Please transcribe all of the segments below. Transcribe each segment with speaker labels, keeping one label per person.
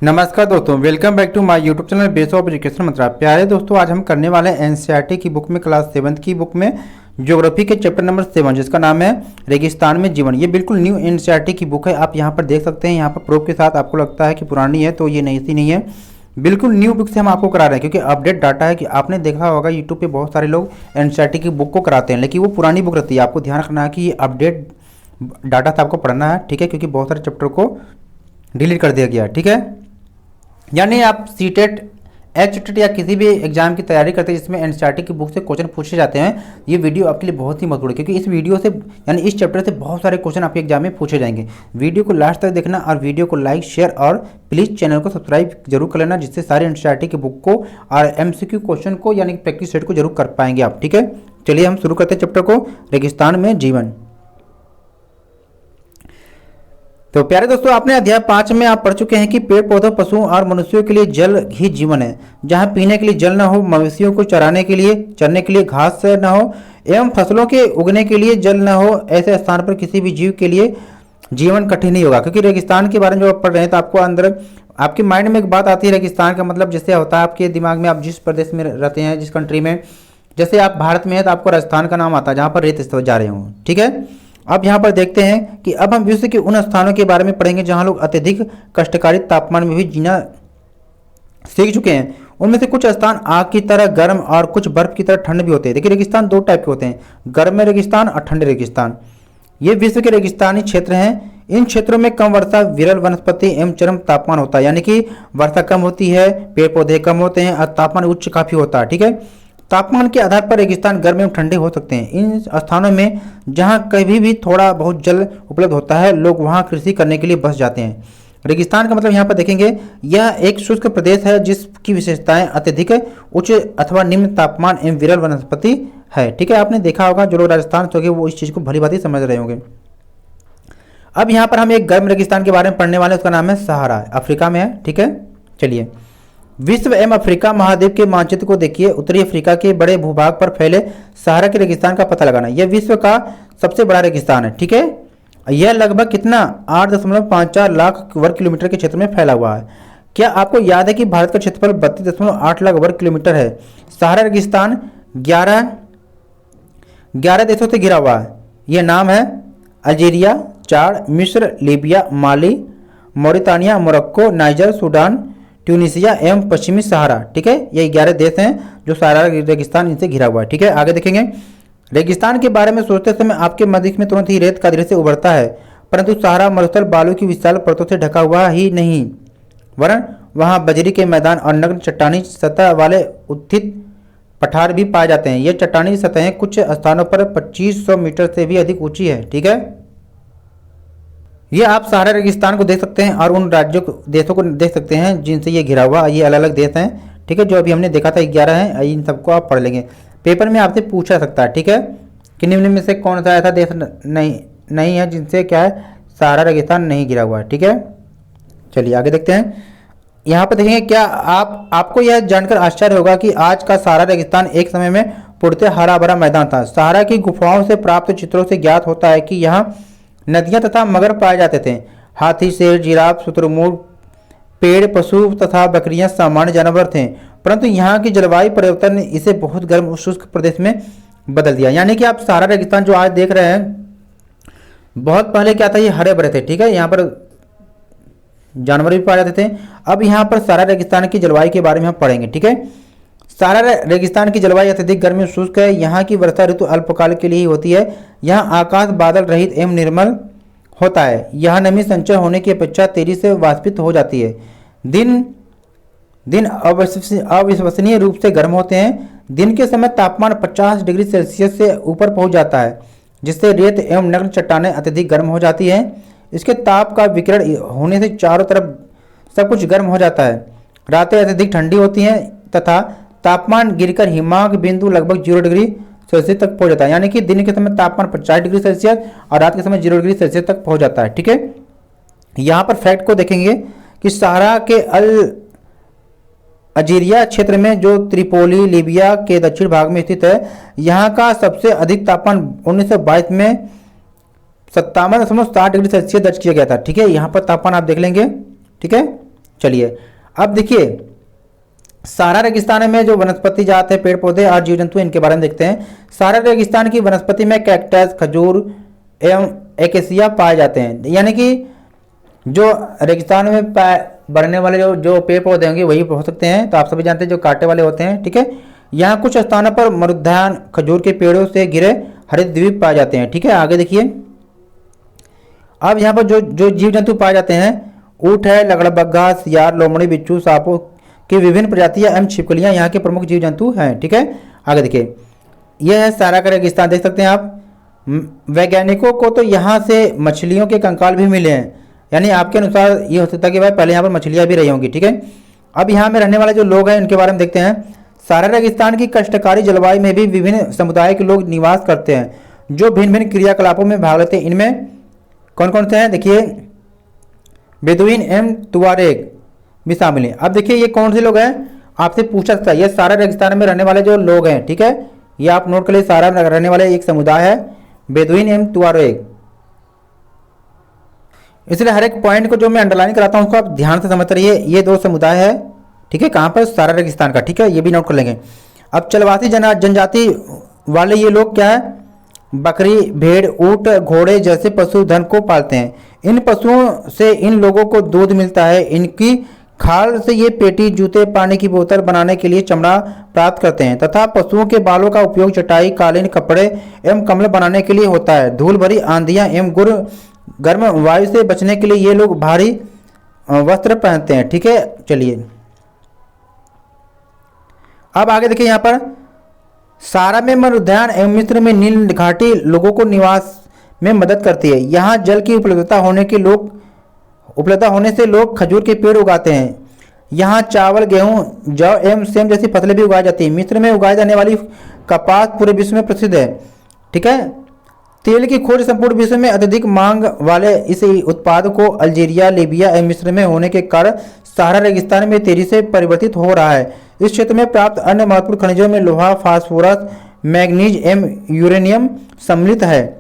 Speaker 1: नमस्कार दोस्तों, welcome back to my YouTube channel base of education Mantra. प्यारे दोस्तों, आज हम करने वाले हैं एनसीईआरटी की बुक में क्लास 7 की बुक में ज्योग्राफी के चैप्टर नंबर 7 जिसका नाम है रेगिस्तान में जीवन। ये बिल्कुल न्यू एनसीईआरटी की बुक है। आप यहाँ पर देख सकते हैं, यहाँ पर प्रूफ के साथ आपको लगता है कि पुरानी है, तो ये नहीं है, बिल्कुल न्यू बुक से हम आपको करा रहे हैं, क्योंकि अपडेट डाटा है कि आपने देखा होगा यूट्यूब पे बहुत सारे लोग एनसीईआरटी की बुक को कराते हैं, लेकिन वो पुरानी बुक रहती है। आपको ध्यान रखना है कि ये अपडेट डाटा से आपको पढ़ना है, ठीक है, क्योंकि बहुत सारे चैप्टर को डिलीट कर दिया गया, ठीक है। यानी आप सीटेट, एचटेट या किसी भी एग्जाम की तैयारी करते हैं जिसमें एनसीईआरटी की बुक से क्वेश्चन पूछे जाते हैं, ये वीडियो आपके लिए बहुत ही महत्वपूर्ण है, क्योंकि इस वीडियो से यानी इस चैप्टर से बहुत सारे क्वेश्चन आपके एग्जाम में पूछे जाएंगे। वीडियो को लास्ट तक देखना और वीडियो को लाइक, शेयर और प्लीज़ चैनल को सब्सक्राइब जरूर कर लेना, जिससे सारे एनसीईआरटी की बुक को और एमसीक्यू क्वेश्चन को यानी प्रैक्टिस सेट को जरूर कर पाएंगे आप, ठीक है। चलिए हम शुरू करते हैं चैप्टर को, रेगिस्तान में जीवन। तो प्यारे दोस्तों, आपने अध्याय 5 में आप पढ़ चुके हैं कि पेड़ पौधों, पशुओं और मनुष्यों के लिए जल ही जीवन है। जहां पीने के लिए जल न हो, मवेशियों को चरने के लिए घास न हो एवं फसलों के उगने के लिए जल न हो, ऐसे स्थान पर किसी भी जीव के लिए जीवन कठिन नहीं होगा। क्योंकि रेगिस्तान के बारे में जब आप पढ़ रहे हैं तो आपको अंदर आपके माइंड में एक बात आती है, रेगिस्तान का मतलब जैसे होता है आपके दिमाग में, आप जिस प्रदेश में रहते हैं, जिस कंट्री में, जैसे आप भारत में है तो आपको राजस्थान का नाम आता है जहाँ पर रेत जा रहे हों, ठीक है। अब यहाँ पर देखते हैं कि अब हम विश्व के उन स्थानों के बारे में पढ़ेंगे जहाँ लोग अत्यधिक कष्टकारी तापमान में भी जीना सीख चुके हैं। उनमें से कुछ स्थान आग की तरह गर्म और कुछ बर्फ की तरह ठंड भी होते हैं। देखिए, रेगिस्तान दो टाइप के होते हैं, गर्म रेगिस्तान और ठंडे रेगिस्तान। ये विश्व के रेगिस्तानी क्षेत्र हैं। इन क्षेत्रों में कम वर्षा, विरल वनस्पति एवं चरम तापमान होता है, यानी कि वर्षा कम होती है, पेड़ पौधे कम होते हैं और तापमान उच्च काफी होता है, ठीक है। तापमान के आधार पर रेगिस्तान गर्म एवं ठंडे हो सकते हैं। इन स्थानों में जहां कभी भी थोड़ा बहुत जल उपलब्ध होता है, लोग वहां कृषि करने के लिए बस जाते हैं। रेगिस्तान का मतलब यहाँ पर देखेंगे, यह एक शुष्क प्रदेश है जिसकी विशेषताएं अत्यधिक उच्च अथवा निम्न तापमान एवं विरल वनस्पति है, ठीक है। आपने देखा होगा, जो लोग राजस्थान से होंगे वो इस चीज़ को भली भांति समझ रहे होंगे। अब यहाँ पर हम एक गर्म रेगिस्तान के बारे में पढ़ने वाले, उसका नाम है सहारा, अफ्रीका में है, ठीक है। चलिए, विश्व एवं अफ्रीका महाद्वीप के मानचित्र को देखिए। उत्तरी अफ्रीका के बड़े भूभाग पर फैले सहारा के रेगिस्तान का पता लगाना। यह विश्व का सबसे बड़ा रेगिस्तान है, ठीक है। यह लगभग कितना 8.54 लाख वर्ग किलोमीटर के क्षेत्र में फैला हुआ है। क्या आपको याद है कि भारत का क्षेत्रफल 32.8 लाख वर्ग किलोमीटर है। सहारा रेगिस्तान 11 देशों से घिरा हुआ है। यह नाम है अल्जीरिया, चाड, मिस्र, Libya, Mali, Mauritania, Morocco, Niger, Sudan, Tunisia एवं पश्चिमी सहारा, ठीक है। ये 11 देश हैं जो सहारा रेगिस्तान इनसे घिरा हुआ है, ठीक है। आगे देखेंगे, रेगिस्तान के बारे में सोचते समय आपके मस्तिष्क में तुरंत ही रेत का दृश्य उभरता है, परंतु सहारा मरुस्थल बालू की विशाल परतों से ढका हुआ ही नहीं, वरन वहाँ बजरी के मैदान और नग्न चट्टानी सतह वाले उत्थित पठार भी पाए जाते हैं। ये चट्टानी सतहें कुछ स्थानों पर 2500 मीटर से भी अधिक ऊंची है, ठीक है। ये आप सहारा रेगिस्तान को देख सकते हैं और उन राज्यों को, देशों को देख सकते हैं जिनसे ये घिरा हुआ, ये अलग अलग देश हैं, ठीक है। जो अभी हमने देखा था 11 हैं, इन सबको आप पढ़ लेंगे। पेपर में आपसे पूछा सकता है, ठीक है, कि निम्न में से कौन सा ऐसा देश नहीं है जिनसे क्या है सहारा रेगिस्तान नहीं घिरा हुआ है, ठीक है। चलिए आगे देखते हैं। यहाँ पर देखेंगे, क्या आपको यह जानकर आश्चर्य होगा कि आज का सहारा रेगिस्तान एक समय में पूर्णतः हरा भरा मैदान था। सहारा की गुफाओं से प्राप्त चित्रों से ज्ञात होता है कि यहाँ नदियां तथा मगर पाए जाते थे। हाथी, शेर, जिराफ, शुतुरमुर्ग, पेड़, पशु तथा बकरियां सामान्य जानवर थे, परंतु यहाँ की जलवायु परिवर्तन ने इसे बहुत गर्म शुष्क प्रदेश में बदल दिया। यानी कि आप सहारा रेगिस्तान जो आज देख रहे हैं, बहुत पहले क्या था, ये हरे भरे थे, ठीक है। यहाँ पर जानवर भी पाए जाते थे। अब यहाँ पर सहारा रेगिस्तान की जलवायु के बारे में हम पढ़ेंगे, ठीक है। सहारा रेगिस्तान की जलवायु अत्यधिक गर्म और शुष्क है। यहाँ की वर्षा ऋतु अल्पकाल के लिए ही होती है। यहाँ आकाश बादल रहित एवं निर्मल होता है। यहाँ नमी संचय होने की अपेक्षा तेजी से वाष्पित हो जाती है। दिन अविश्वसनीय रूप से गर्म होते हैं। दिन के समय तापमान 50 डिग्री सेल्सियस से ऊपर पहुँच जाता है, जिससे रेत एवं नग्न चट्टानें अत्यधिक गर्म हो जाती हैं। इसके ताप का विकिरण होने से चारों तरफ सब कुछ गर्म हो जाता है। रातें अत्यधिक ठंडी होती हैं तथा तापमान गिरकर हिमांक बिंदु लगभग 0 डिग्री सेल्सियस तक पहुंच जाता है। यानी कि दिन के समय तापमान 50 डिग्री सेल्सियस और रात के समय 0 डिग्री सेल्सियस तक पहुंच जाता है, ठीक है। यहाँ पर फैक्ट को देखेंगे कि सहारा के अल्जीरिया क्षेत्र में जो त्रिपोली लीबिया के दक्षिण भाग में स्थित है, यहाँ का सबसे अधिक तापमान 1922 में 57.7 डिग्री सेल्सियस दर्ज किया गया था, ठीक है। यहाँ पर तापमान आप देख लेंगे, ठीक है। चलिए अब देखिए सहारा रेगिस्तान में जो वनस्पति जात है, पेड़ पौधे और जीव जंतु, इनके बारे में देखते हैं। सहारा रेगिस्तान की वनस्पति में कैक्टस, खजूर एवं एकेसिया पाए जाते हैं। यानी कि जो रेगिस्तान में बढ़ने वाले जो पेड़ पौधे होंगे वही हो सकते हैं। तो आप सभी जानते हैं जो कांटे वाले होते हैं, ठीक है। यहाँ कुछ स्थानों पर मरुद्यान खजूर के पेड़ों से घिरे हरित द्वीप पाए जाते हैं, ठीक है। आगे देखिए अब यहाँ पर जो जीव जंतु पाए जाते हैं, ऊँट है, लकड़बग्घा, सियार, लोमड़ी, बिच्छू, सांपों की विभिन्न प्रजातियां एवं छिपकलियां यहाँ के प्रमुख जीव जंतु हैं, ठीक है। आगे देखिए यह है सहारा का रेगिस्तान, देख सकते हैं आप। वैज्ञानिकों को तो यहाँ से मछलियों के कंकाल भी मिले हैं, यानी आपके अनुसार ये हो सकता है कि भाई पहले यहाँ पर मछलियाँ भी रही होंगी, ठीक है। अब यहाँ में रहने वाले जो लोग हैं इनके बारे में देखते हैं। सहारा रेगिस्तान की कष्टकारी जलवायु में भी विभिन्न समुदाय के लोग निवास करते हैं जो भिन्न भिन्न क्रियाकलापों में भाग लेते हैं। इनमें कौन कौन से हैं, देखिए बेदुइन एवं तुआरेग भी शामिल हैं। अब देखिए ये कौन से लोग हैं, आपसे पूछा सकता है। ये सहारा रेगिस्तान में रहने वाले जो लोग हैं, ठीक है, ये आप नोट कर लिए। सहारा में रहने वाले एक समुदाय है बेदुइन एवं तुआरेग। इसलिए हर एक पॉइंट को जो मैं अंडरलाइन कराता हूं उसको आप ध्यान से समझते रहिए। ये दो समुदाय है, ठीक है, कहाँ पर, सहारा रेगिस्तान का, ठीक है, ये भी नोट कर लेंगे। अब चलवासी जनजाति वाले ये लोग क्या है, बकरी, भेड़, ऊंट, घोड़े जैसे पशुधन को पालते हैं। इन पशुओं से इन लोगों को दूध मिलता है। इनकी खाल से ये पेटी, जूते, पानी की बोतल बनाने के लिए चमड़ा प्राप्त करते हैं तथा पशुओं के बालों का उपयोग चटाई, कालीन, कपड़े एवं कम्बल बनाने के लिए होता है। धूल भरी आंधियां एवं गर्म वायु से बचने के लिए ये लोग भारी वस्त्र पहनते हैं, ठीक है। चलिए अब आगे देखिए यहाँ पर सहारा में मरुद्यान एवं मिस्र में नील घाटी लोगों को निवास में मदद करती है। यहाँ जल की उपलब्धता होने से लोग खजूर के पेड़ उगाते हैं। यहाँ चावल, गेहूं, जौ एवं सेम जैसी फसलें भी उगाई जाती हैं। मिस्र में उगाई जाने वाली कपास पूरे विश्व में प्रसिद्ध है, ठीक है। तेल की खोज संपूर्ण विश्व में अत्यधिक मांग वाले इस उत्पाद को अल्जीरिया, लीबिया एवं मिस्र में होने के कारण सहारा रेगिस्तान में तेजी से परिवर्तित हो रहा है। इस क्षेत्र में प्राप्त अन्य महत्वपूर्ण खनिजों में लोहा, फास्फोरस, मैग्नीज एवं यूरेनियम सम्मिलित है।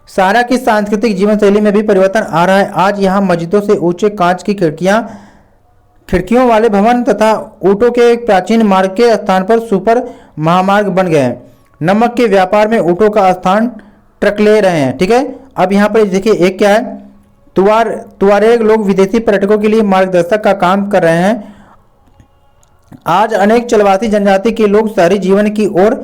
Speaker 1: सहारा की सांस्कृतिक जीवन शैली में भी परिवर्तन आ रहा है। आज यहाँ मस्जिदों से ऊंचे कांच की खिड़कियों वाले भवन तथा ऊँटों के एक प्राचीन मार्ग के स्थान पर सुपर महामार्ग बन गए हैं। नमक के व्यापार में ऊँटों का स्थान ट्रक ले रहे हैं, ठीक है। अब यहाँ पर देखिए एक क्या है, तुआरेग लोग विदेशी पर्यटकों के लिए मार्गदर्शक का काम कर रहे हैं। आज अनेक चलवासी जनजाति के लोग शहरी जीवन की ओर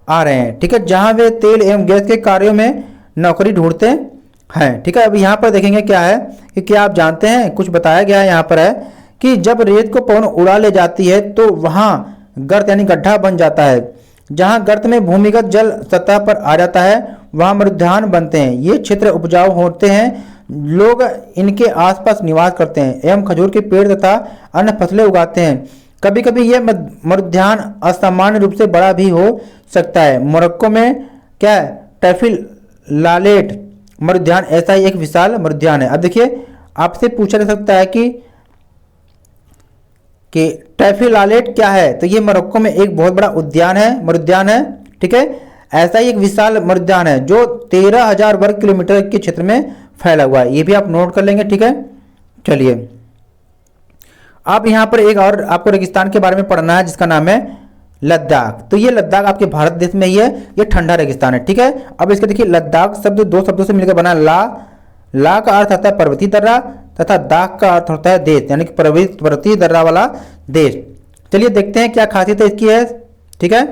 Speaker 1: आ रहे हैं, ठीक है, जहां वे तेल एवं गैस के कार्यों में नौकरी ढूंढते हैं, ठीक है। अब यहाँ पर देखेंगे क्या है कि क्या आप जानते हैं, कुछ बताया गया है यहाँ पर है कि जब रेत को पवन उड़ा ले जाती है तो वहाँ गर्त यानी गड्ढा बन जाता है। जहाँ गर्त में भूमिगत जल सतह पर आ जाता है वहाँ मरुद्यान बनते हैं। ये क्षेत्र उपजाऊ होते हैं, लोग इनके आसपास निवास करते हैं एवं खजूर के पेड़ तथा अन्य फसलें उगाते हैं। कभी कभी यह मरुद्यान असामान्य रूप से बड़ा भी हो सकता है। मोरक्को में क्या है, टैफिल लालेट मरुद्यान ऐसा ही एक विशाल मरुद्यान है। अब देखिए आपसे पूछा जा सकता है कि टैफिल लालेट क्या है, तो ये मोरक्को में एक बहुत बड़ा मरुद्यान है, ठीक है। ऐसा ही एक विशाल मरुद्यान है जो 13,000 वर्ग किलोमीटर के क्षेत्र में फैला हुआ है। ये भी आप नोट कर लेंगे, ठीक है। चलिए अब यहाँ पर एक और आपको रेगिस्तान के बारे में पढ़ना है जिसका नाम है लद्दाख। तो ये लद्दाख आपके भारत देश में ही है, ये ठंडा रेगिस्तान है, ठीक है। अब इसके देखिए लद्दाख शब्द दो शब्दों से मिलकर बना। ला का अर्थ होता है पर्वतीय दर्रा तथा दाख का अर्थ होता है देश, यानी कि पर्वतीय दर्रा वाला देश। चलिए देखते हैं क्या खासियत इसकी है, ठीक है।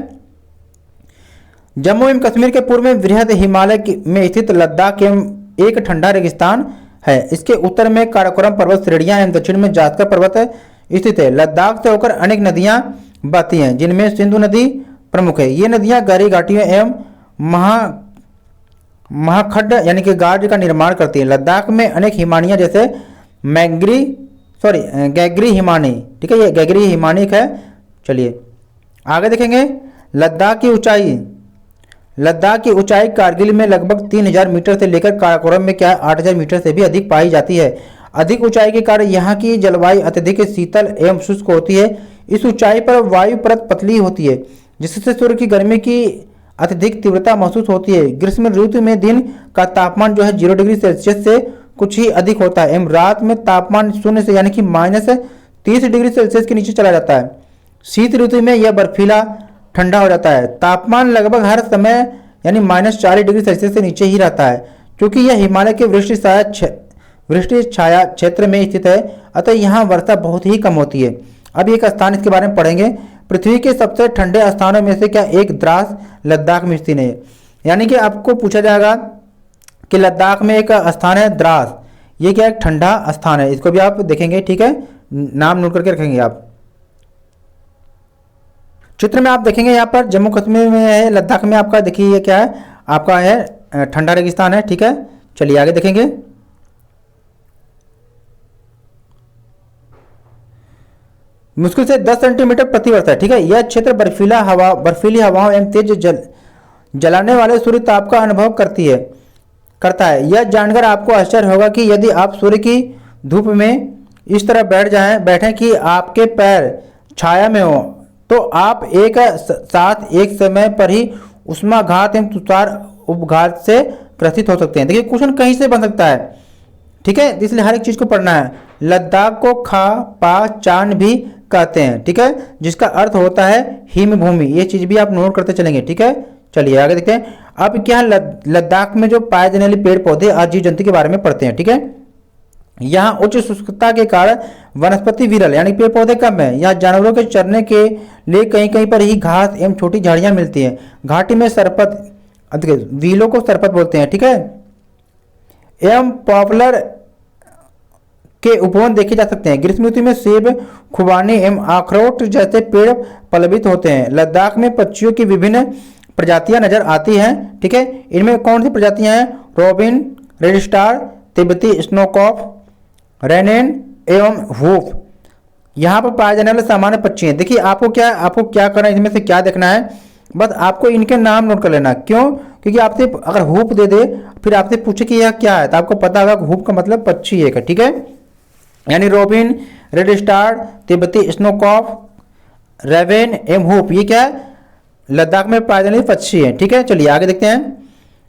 Speaker 1: जम्मू एवं कश्मीर के पूर्व में बृहद हिमालय में स्थित लद्दाख एवं एक ठंडा रेगिस्तान है। इसके उत्तर में काराकोरम पर्वत श्रेणियां एवं दक्षिण में जास्कर पर्वत स्थित है। लद्दाख से होकर अनेक नदियां बहती हैं जिनमें सिंधु नदी प्रमुख है। ये नदियां गहरी घाटियों एवं महाखड्ड यानी कि गार्ड का निर्माण करती है। लद्दाख में अनेक हिमानियां जैसे गैगरी हिमानी, ठीक है, ये गैगरी हिमानिक है। चलिए आगे देखेंगे लद्दाख की ऊंचाई कारगिल में लगभग 3,000 मीटर से लेकर काराकोरम में क्या 8,000 मीटर से भी अधिक पाई जाती है। अधिक ऊंचाई के कारण यहाँ की जलवायु अत्यधिक शीतल एवं शुष्क होती है। इस ऊंचाई पर वायु परत पतली होती है जिससे सूर्य की गर्मी की अत्यधिक तीव्रता महसूस होती है। ग्रीष्म ऋतु में दिन का तापमान जो है 0 डिग्री सेल्सियस से कुछ ही अधिक होता है एवं रात में तापमान 0 से यानी कि 30 डिग्री सेल्सियस के नीचे चला जाता है। शीत ऋतु में यह बर्फीला ठंडा हो जाता है। तापमान लगभग हर समय यानी -40 डिग्री सेल्सियस से नीचे ही रहता है, क्योंकि यह हिमालय के वृष्टि छाया क्षेत्र में स्थित है, अतः यहाँ वर्षा बहुत ही कम होती है। अब एक स्थान इसके बारे में पढ़ेंगे। पृथ्वी के सबसे ठंडे स्थानों में से क्या एक द्रास लद्दाख में स्थित है। यानी कि आपको पूछा जाएगा कि लद्दाख में एक स्थान है द्रास, ये क्या एक ठंडा स्थान है, इसको भी आप देखेंगे, ठीक है, नाम नोट करके रखेंगे आप। चित्र में आप देखेंगे यहाँ पर जम्मू कश्मीर में है, लद्दाख में आपका देखिए ये क्या है, आपका है ठंडा रेगिस्तान है, ठीक है। चलिए आगे देखेंगे। मुश्किल से 10 सेंटीमीटर प्रति वर्ष है, ठीक है। यह क्षेत्र बर्फीली हवाओं एवं तेज जलाने वाले सूर्य ताप का अनुभव करता है। यह जानकर आपको आश्चर्य होगा कि यदि आप सूर्य की धूप में इस तरह बैठें कि आपके पैर छाया में हो, तो आप एक साथ एक समय पर ही उष्माघात एवं तुषार उपघात से ग्रसित हो सकते हैं। देखिए क्वेश्चन कहीं से बन सकता है, ठीक है, इसलिए हर एक चीज को पढ़ना है। लद्दाख को खा पा चान भी कहते हैं, ठीक है, जिसका अर्थ होता है हिम भूमि। ये चीज भी आप नोट करते चलेंगे, ठीक है। चलिए आगे देखते हैं। अब क्या लद्दाख में जो पाए जाने वाले पेड़ पौधे और जीव जंतु के बारे में पढ़ते हैं, ठीक है। यहाँ उच्च शुष्कता के कारण वनस्पति विरल यानी पेड़ पौधे कम है। यहाँ जानवरों के चरने के लिए कहीं कहीं पर ही घास एवं छोटी झाड़ियां मिलती हैं। घाटी में सरपत, व्हीलों को सरपत बोलते हैं, ठीक है, एवं पॉपुलर के उपवन देखे जा सकते हैं। ग्रीष्म ऋतु में सेब, खुबानी एवं अखरोट जैसे पेड़ फलवित होते हैं। लद्दाख में पक्षियों की विभिन्न प्रजातियां नजर आती हैं, ठीक है। इनमें कौन सी प्रजातियां हैं? रोबिन, रेड स्टार, तिब्बती स्नोकॉफ, रेनेन एवं हुफ यहाँ पर पाए जाने वाले सामान्य पक्षी हैं। देखिए आपको क्या करना है, इनमें से क्या देखना है, बस आपको इनके नाम नोट कर लेना। क्यों? क्योंकि आपसे अगर हुप दे दे फिर आपसे पूछे कि यह क्या है, तो आपको पता होगा हुप का मतलब पक्षी एक है, ठीक है। यानी रोबिन, रेड स्टार, तिब्बती स्नोकॉफ, रेवेन एवं हुप, ये क्या है? लद्दाख में पाए जाने वाले पक्षी हैं, ठीक है। चलिए आगे देखते हैं।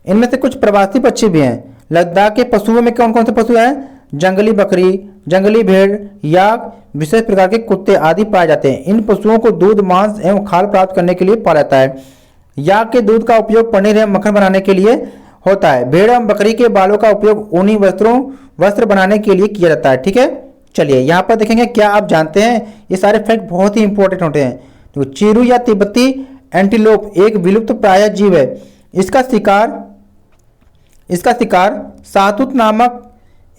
Speaker 1: इनमें से कुछ प्रवासी पक्षी भी हैं। लद्दाख के पशुओं में कौन कौन से पशु हैं? जंगली बकरी, जंगली भेड़, याक, विशेष प्रकार के कुत्ते आदि पाए जाते हैं। इन पशुओं को दूध, मांस एवं खाल प्राप्त करने के लिए पाला जाता है। याक के दूध का उपयोग पनीर एवं मक्खन बनाने के लिए होता है। भेड़ एवं बकरी के बालों का उपयोग ऊनी वस्त्र बनाने के लिए किया जाता है, ठीक है। चलिए यहाँ पर देखेंगे, क्या आप जानते हैं, ये सारे फैक्ट बहुत ही इंपॉर्टेंट होते हैं। तो चीरू या तिब्बती एंटीलोप एक विलुप्त प्राय जीव है। इसका शिकार सातूत नामक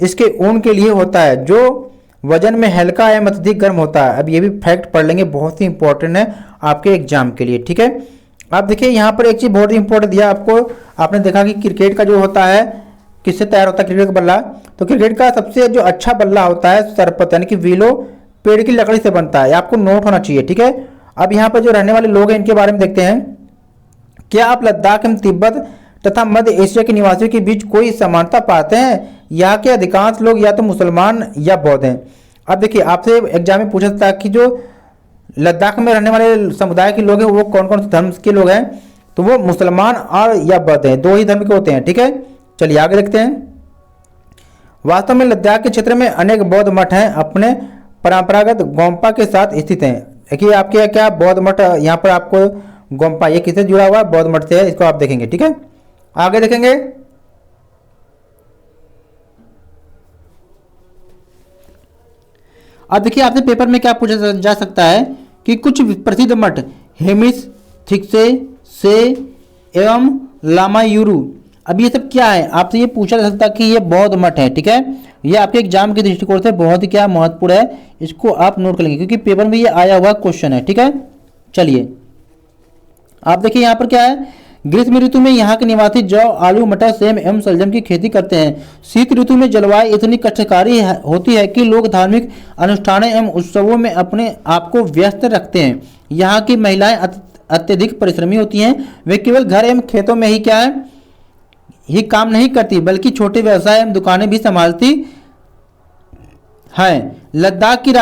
Speaker 1: इसके ऊन के लिए होता है, जो वजन में हल्का एवं अत्यधिक गर्म होता है। अब ये भी फैक्ट पढ़ लेंगे, बहुत ही इंपॉर्टेंट है आपके एग्जाम के लिए, ठीक है। अब देखिए यहाँ पर एक चीज बहुत ही इंपॉर्टेंट दिया आपको। आपने देखा कि क्रिकेट का जो होता है किससे तैयार होता है क्रिकेट का बल्ला, तो क्रिकेट का सबसे जो अच्छा बल्ला होता है सरपत यानी कि विलो पेड़ की लकड़ी से बनता है। आपको नोट होना चाहिए, ठीक है। अब यहाँ पर जो रहने वाले लोग हैं इनके बारे में देखते हैं। क्या आप लद्दाख एवं तिब्बत तथा मध्य एशिया के निवासियों के बीच कोई समानता पाते हैं? यहाँ के अधिकांश लोग या तो मुसलमान या बौद्ध हैं। अब देखिए आपसे एग्जाम में पूछा था कि जो लद्दाख में रहने वाले समुदाय के लोग हैं वो कौन कौन से धर्म के लोग हैं, तो वो मुसलमान और या बौद्ध हैं, दो ही धर्म के होते हैं, ठीक है। चलिए आगे देखते हैं। वास्तव में लद्दाख के क्षेत्र में अनेक बौद्ध मठ हैं, अपने परंपरागत गोम्पा के साथ स्थित हैं। देखिए आपके क्या बौद्ध मठ, यहाँ पर आपको गोम्पा ये किससे जुड़ा हुआ है? बौद्ध मठ से है, इसको आप देखेंगे, ठीक है। आगे देखेंगे। अब देखिए आपसे पेपर में क्या पूछा जा सकता है कि कुछ प्रसिद्ध मठ हेमिस, थिक्से, से एवं लामायुरु, अब ये सब क्या है? आपसे ये पूछा जा सकता है कि ये बौद्ध मठ है, ठीक है। ये आपके एग्जाम के दृष्टिकोण से बहुत ही क्या महत्वपूर्ण है, इसको आप नोट कर लेंगे क्योंकि पेपर में ये आया हुआ क्वेश्चन है, ठीक है। चलिए आप देखिए यहाँ पर क्या है, ग्रीष्म ऋतु में यहाँ के निवासी जौ, आलू, मटर, सेम एवं सलजम की खेती करते हैं। शीत ऋतु में जलवायु इतनी कष्टकारी होती है कि लोग धार्मिक अनुष्ठानों एवं उत्सवों में अपने आप को व्यस्त रखते हैं। यहाँ की महिलाएं अत्यधिक परिश्रमी होती हैं। वे केवल घर एवं खेतों में ही क्या है ही काम नहीं करती बल्कि छोटे व्यवसाय एवं दुकानें भी संभालती हैं। लद्दाख की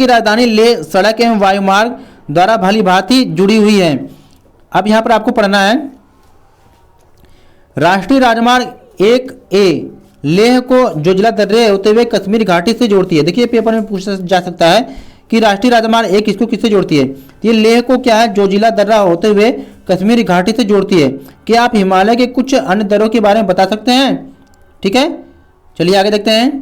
Speaker 1: राजधानी लेह सड़क एवं वायुमार्ग द्वारा भली भांति जुड़ी हुई है। अब यहाँ पर आपको पढ़ना है, राष्ट्रीय राजमार्ग 1A लेह को जोजिला दर्रे होते हुए कश्मीर घाटी से जोड़ती है। देखिए पेपर में पूछा जा सकता है कि राष्ट्रीय राजमार्ग एक किसको किससे जोड़ती है। तो ये लेह को क्या है, जोजिला दर्रा होते हुए कश्मीर घाटी से जोड़ती है। क्या आप हिमालय के कुछ अन्य दर्रों के बारे में बता सकते हैं? ठीक है, चलिए आगे देखते हैं।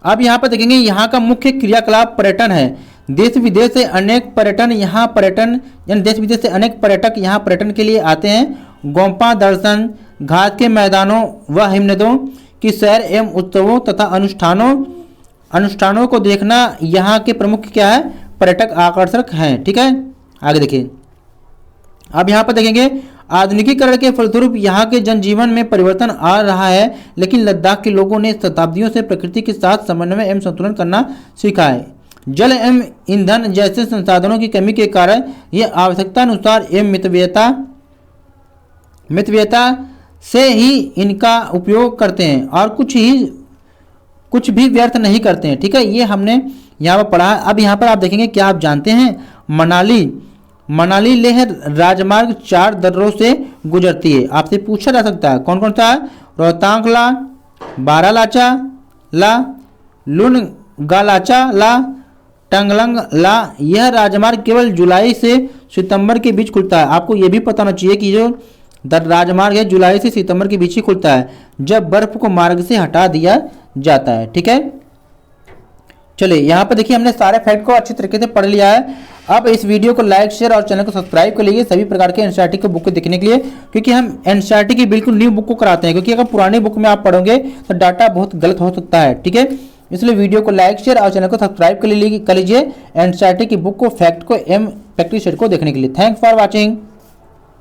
Speaker 1: अब यहाँ पर देखेंगे, यहाँ का मुख्य क्रियाकलाप पर्यटन है। देश विदेश से अनेक पर्यटन यहाँ पर्यटन यानी देश विदेश से अनेक पर्यटक यहाँ पर्यटन के लिए आते हैं। गोम्पा दर्शन, घास के मैदानों व हिमनदों की सैर एवं उत्सवों तथा अनुष्ठानों को देखना यहाँ के प्रमुख क्या है, पर्यटक आकर्षक हैं। ठीक है, आगे देखिए। अब यहाँ पर देखेंगे, आधुनिकीकरण के फलस्वरूप यहाँ के जनजीवन में परिवर्तन आ रहा है, लेकिन लद्दाख के लोगों ने शताब्दियों से प्रकृति के साथ समन्वय एवं संतुलन करना सीखा है। जल एवं ईंधन जैसे संसाधनों की कमी के कारण ये आवश्यकता अनुसार एवं मितव्ययता से ही इनका उपयोग करते हैं और कुछ भी व्यर्थ नहीं करते हैं। ठीक है, ये हमने यहाँ पर पढ़ा है। अब यहाँ पर आप देखेंगे, क्या आप जानते हैं मनाली लेह राजमार्ग 4 दर्रों से गुजरती है। आपसे पूछा जा सकता है कौन कौन सा है, रोहतांग ला, बारालाचा ला, लुनगालाचा ला, टंगलंग ला। यह राजमार्ग केवल जुलाई से सितंबर के बीच खुलता है। आपको यह भी पता होना चाहिए कि जो राजमार्ग है जुलाई से सितंबर के बीच ही खुलता है, जब बर्फ को मार्ग से हटा दिया जाता है। ठीक है, चलिए यहाँ पर देखिए, हमने सारे फैक्ट को अच्छी तरीके से पढ़ लिया है। अब इस वीडियो को लाइक, शेयर और चैनल को सब्सक्राइब कर लीजिए सभी प्रकार के एनसीईआरटी की बुक को देखने के लिए, क्योंकि हम एनसीईआरटी की बिल्कुल न्यू बुक को कराते हैं। क्योंकि अगर पुरानी बुक में आप पढ़ोगे तो डाटा बहुत गलत हो सकता है। ठीक है, इसलिए वीडियो को लाइक, शेयर और चैनल को सब्सक्राइब कर लीजिए एनसीईआरटी की बुक को, फैक्ट को एम प्रैक्टिस सेट को देखने के लिए। Thanks for watching.